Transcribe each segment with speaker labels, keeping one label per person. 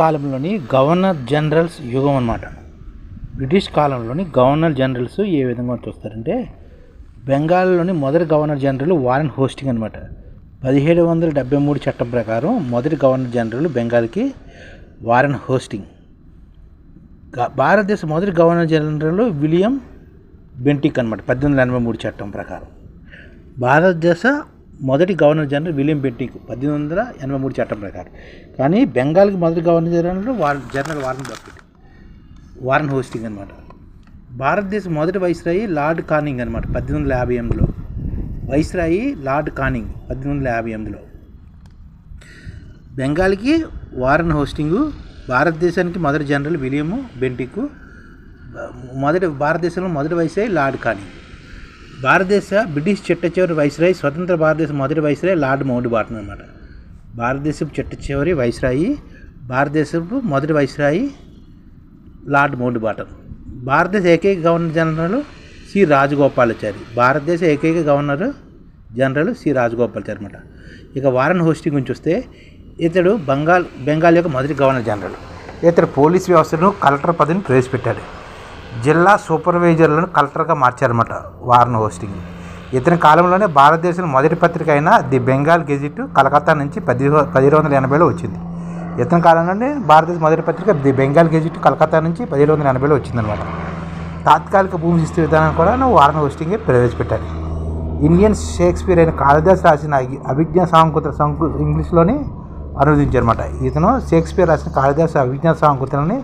Speaker 1: కాలంలోని governor generals యుగం అన్నమాట. బ్రిటిష్ కాలంలోని గవర్నర్ జనరల్స్ ఏ విధంగా చూస్తారంటే, బెంగాల్లోని మొదటి గవర్నర్ జనరల్ వారెన్ హోస్టింగ్ అనమాట. 1773 చట్టం ప్రకారం మొదటి గవర్నర్ జనరల్ బెంగాల్కి వారెన్ హోస్టింగ్. భారతదేశ మొదటి గవర్నర్ జనరల్ విలియం బెంటిక్ అనమాట. 1883 చట్టం ప్రకారం భారతదేశ మొదటి గవర్నర్ జనరల్ విలియం బెంటిక్ 1883 చట్టం ప్రకారం. కానీ బెంగాల్కి మొదటి governor general general Warren Hastings అనమాట. భారతదేశ మొదటి వైస్రాయి లార్డ్ కానింగ్ అనమాట. 1858లో వైస్రాయి లార్డ్ కానింగ్ 1858లో. బెంగాల్కి వారెన్ హోస్టింగు, భారతదేశానికి మొదటి జనరల్ విలియం బెంటిక్, భారతదేశంలో మొదటి వైస్రాయి లార్డ్ కానింగ్. భారతదేశ బ్రిటిష్ చిట్ట చివరి వైస్రాయి, స్వతంత్ర భారతదేశం మొదటి వైస్రాయి లార్డ్ మౌంట్ బాటన్ అనమాట. భారతదేశపు చిట్ట చివరి వైస్రాయి, భారతదేశపు మొదటి వైస్రాయి లార్డ్ మౌంట్ బాటన్. భారతదేశ ఏకైక గవర్నర్ జనరల్ సి రాజగోపాలాచారి. భారతదేశ ఏకైక గవర్నర్ జనరల్ సి రాజగోపాలాచారి అనమాట. ఇక వారెన్ హోస్టింగ్ గురించి వస్తే, ఇతడు బెంగాల్ యొక్క మొదటి గవర్నర్ జనరల్. ఇతడు పోలీస్ వ్యవస్థను కలెక్టర్ పదవిని ప్రవేశపెట్టాడు. జిల్లా సూపర్వైజర్లను కలెక్టర్గా మార్చారన్నమాట వారెన్ హోస్టింగ్. ఇతని కాలంలోనే భారతదేశం మొదటి పత్రిక అయిన ది బెంగాల్ గెజిట్ కలకత్తా నుంచి 1780లో వచ్చింది. ఇతని కాలంలోనే భారతదేశ మొదటి పత్రిక ది బెంగాల్ గెజిట్ కలకత్తా నుంచి 1780లో వచ్చిందనమాట. తాత్కాలిక భూమి శిస్తు విధానం కూడా వారెన్ హోస్టింగే ప్రవేశపెట్టారు. ఇండియన్ షేక్స్పియర్ అయిన కాళిదాస్ రాసిన అభిజ్ఞా సాంకుత ఇంగ్లీష్లోనే అనువదించారన్నమాట. ఇతను షేక్స్పియర్ రాసిన కాళిదాస్ అభిజ్ఞా సాంకుతలని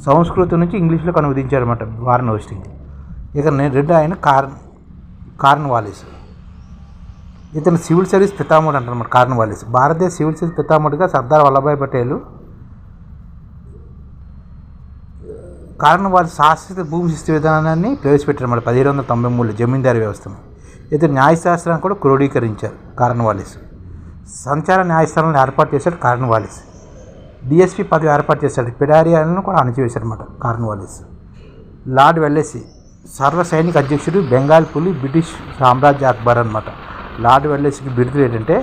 Speaker 1: సంస్కృతం నుంచి ఇంగ్లీష్లోకి అనువదించారన్నమాట వారెన్ హోస్టింగ్. ఇక రెండు ఆయన కార్న్వాలిస్. ఇతను సివిల్ సర్వీస్ పితామహుడు అంటారన్నమాట కార్న్వాలిస్. భారతదేశ సివిల్ సర్వీస్ పితామహుడిగా సర్దార్ వల్లభాయ్ పటేల్. కార్న్వాలిస్ శాశ్వత భూమి శిస్తు విధానాన్ని ప్రవేశపెట్టారన్నమాట 1793లో జమీందారీ వ్యవస్థను. ఇతను న్యాయశాస్త్రాన్ని కూడా క్రోడీకరించారు కార్న్వాలిస్. సంచార న్యాయస్థానాలను ఏర్పాటు చేశాడు కార్న్వాలిస్. డిఎస్పీ పదవి ఏర్పాటు చేశాడు. పిడారియాలను కూడా అణచివేశారన్నమాట కార్న్వాలిస్. లార్డ్ వెల్లెస్లీ సర్వ సైనిక అధ్యక్షుడు బెంగాల్ పులి బ్రిటిష్ సామ్రాజ్య అక్బర్ అనమాట. లార్డ్ వెల్లెస్లీకి బిరుదులు ఏంటంటే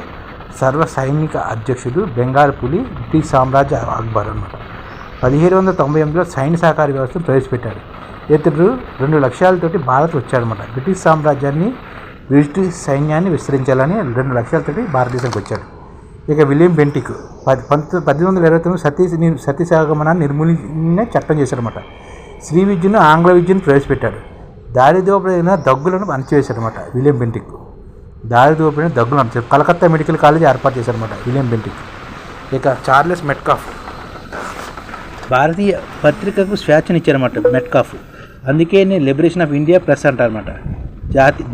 Speaker 1: సర్వ సైనిక అధ్యక్షుడు బెంగాల్ పులి బ్రిటిష్ సామ్రాజ్య అక్బర్ అనమాట. 1798లో సైన్య సహకార వ్యవస్థను ప్రవేశపెట్టాడు. ఇతడు 2 లక్ష్యాలతోటి భారత్ వచ్చాడనమాట. బ్రిటిష్ సామ్రాజ్యాన్ని, బ్రిటిష్ సైన్యాన్ని విస్తరించాలని 2 లక్ష్యాలతోటి భారతదేశానికి వచ్చాడు. ఇక విలియం బెంటిక్ 1829 సతీ సహగమనాన్ని నిర్మూలించే చట్టం చేశాడనమాట. శ్రీ విద్యను, ఆంగ్ల విద్యను ప్రవేశపెట్టాడు. దారిదోపిడైన దగ్గులను అణచివేశాడనమాట విలియం బెంటిక్. దారిదోపిడైన దగ్గులను అణచివేశాడు. కలకత్తా మెడికల్ కాలేజ్ ఏర్పాటు చేశాడనమాట విలియం బెంటిక్. ఇక చార్లెస్ మెట్కాఫ్ భారతీయ పత్రికకు స్వేచ్ఛనిచ్చారన్నమాట మెట్కాఫ్. అందుకే లిబరేషన్ ఆఫ్ ఇండియా ప్రెస్ అంటారన్నమాట.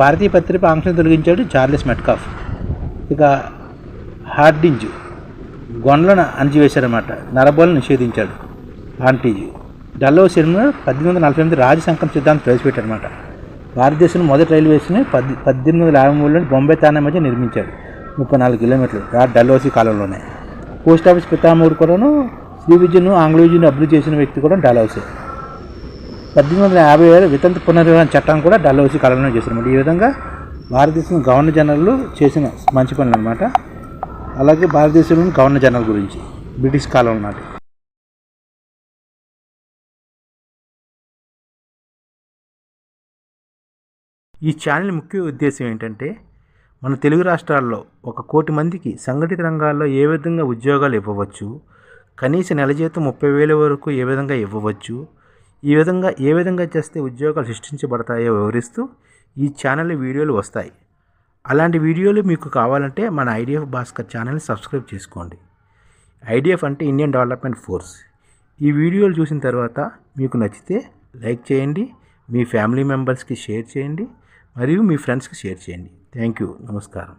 Speaker 1: భారతీయ పత్రిక ఆంక్షను తొలగించాడు చార్లెస్ మెట్కాఫ్. ఇక హార్డింజ్ గొండ్లను అణచివేశారన్నమాట. నరబోలను నిషేధించాడు హార్డింజ్. డల్హౌసీను 1848 రాజసంకం సిద్ధాంతం ప్రవేశపెట్టారన్నమాట. భారతదేశంలో మొదటి రైల్వేస్ని 1853లో బొంబాయి తానే మధ్య నిర్మించాడు. 34 కిలోమీటర్లు డల్హౌసీ కాలంలోనే. పోస్ట్ ఆఫీస్ పితామహుడు కూడాను శ్రీ విద్యను, ఆంగ్ల విద్యను అభివృద్ధి చేసిన వ్యక్తి కూడా డల్హౌసీ. 1857 వితంతు పునర్వివాహ చట్టాన్ని కూడా డల్హౌసీ కాలంలో చేశారన్నమాట. ఈ విధంగా భారతదేశం గవర్నర్ జనరల్ చేసిన మంచి పనులు అనమాట. అలాగే భారతదేశంలోని గవర్నర్ జనరల్ గురించి బ్రిటిష్ కాలం నాటి. ఈ ఛానల్ ముఖ్య ఉద్దేశం ఏంటంటే, మన తెలుగు రాష్ట్రాల్లో 1 కోటి మందికి సంఘటిత రంగాల్లో ఏ విధంగా ఉద్యోగాలు ఇవ్వవచ్చు, కనీస నెల జీతం 30,000 వరకు ఏ విధంగా ఇవ్వవచ్చు, ఏ విధంగా చేస్తే ఉద్యోగాలు సృష్టించబడతాయో వివరిస్తూ ఈ ఛానల్ వీడియోలు వస్తాయి. అలాంటి వీడియోలు మీకు కావాలంటే మన ఐడిఎఫ్ భాస్కర్ ఛానల్ని సబ్స్క్రైబ్ చేసుకోండి. ఐడిఎఫ్ అంటే ఇండియన్ డెవలప్మెంట్ ఫోర్స్. ఈ వీడియోలు చూసిన తర్వాత మీకు నచ్చితే లైక్ చేయండి, మీ ఫ్యామిలీ మెంబర్స్కి షేర్ చేయండి, మరియు మీ ఫ్రెండ్స్కి షేర్ చేయండి. Thank you. నమస్కారం.